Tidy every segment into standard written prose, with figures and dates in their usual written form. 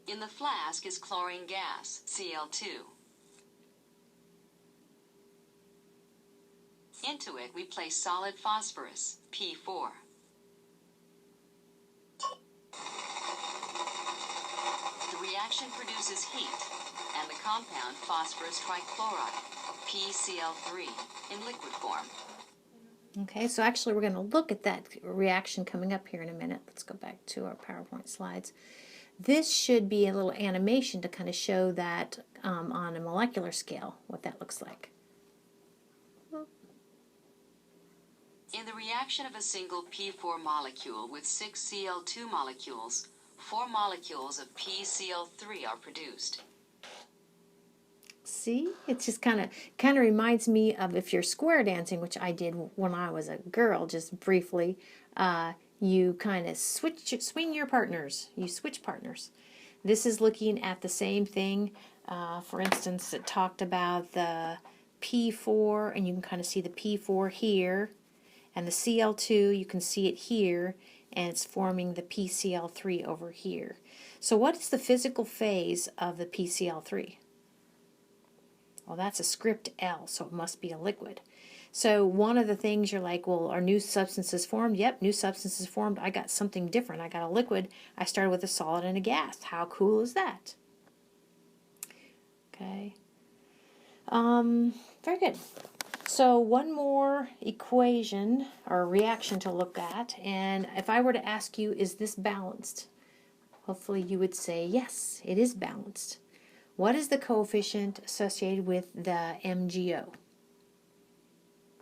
In the flask is chlorine gas, Cl2. Into it we place solid phosphorus, P4. The reaction produces heat, and the compound phosphorus trichloride, PCl3, in liquid form. Okay, so actually we're going to look at that reaction coming up here in a minute. Let's go back to our PowerPoint slides. This should be a little animation to kind of show that on a molecular scale, what that looks like. In the reaction of a single P4 molecule with 6 Cl2 molecules, 4 molecules of PCl3 are produced. See, it's just kind of reminds me of if you're square dancing, which I did when I was a girl, just briefly. You kind of swing your partners. You switch partners. This is looking at the same thing. For instance, it talked about the P4, and you can kind of see the P4 here, and the Cl2, you can see it here, and it's forming the PCl3 over here. So what is the physical phase of the PCl3? Well, that's a script L, so it must be a liquid. So one of the things you're like, well, are new substances formed? Yep, new substances formed. I got something different. I got a liquid. I started with a solid and a gas. How cool is that? Okay. Very good. So one more equation or reaction to look at, and if I were to ask you, is this balanced? Hopefully you would say, yes, it is balanced. What is the coefficient associated with the MgO?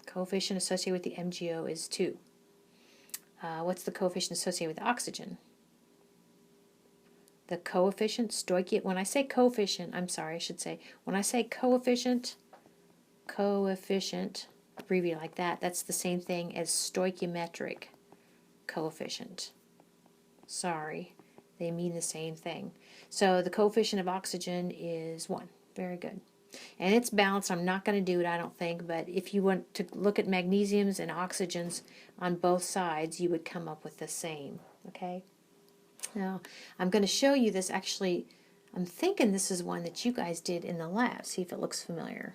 Coefficient associated with the MgO is 2. What's the coefficient associated with oxygen? The coefficient, when I say coefficient, I'm sorry, I should say, when I say coefficient, abbreviated like that, that's the same thing as stoichiometric coefficient. Sorry, they mean the same thing. So the coefficient of oxygen is 1. Very good. And it's balanced. I'm not going to do it, I don't think, but if you want to look at magnesiums and oxygens on both sides, you would come up with the same. Okay? Now, I'm going to show you this. Actually, I'm thinking this is one that you guys did in the lab. See if it looks familiar.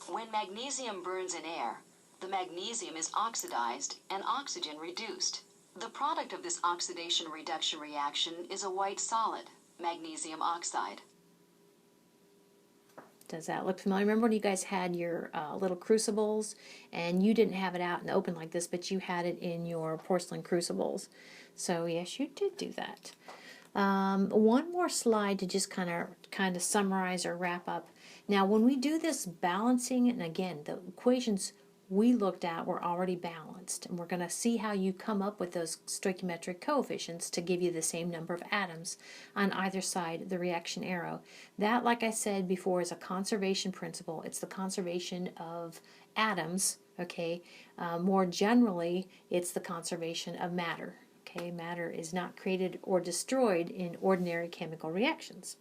When magnesium burns in air, the magnesium is oxidized and oxygen reduced. The product of this oxidation-reduction reaction is a white solid, magnesium oxide. Does that look familiar? Remember when you guys had your little crucibles, and you didn't have it out in the open like this, but you had it in your porcelain crucibles. So yes, you did do that. One more slide to just kind of summarize or wrap up. Now, when we do this balancing, and again, the equations we looked at were already balanced, and we're going to see how you come up with those stoichiometric coefficients to give you the same number of atoms on either side of the reaction arrow. That, like I said before, is a conservation principle. It's the conservation of atoms, okay? More generally, it's the conservation of matter. Okay, matter is not created or destroyed in ordinary chemical reactions.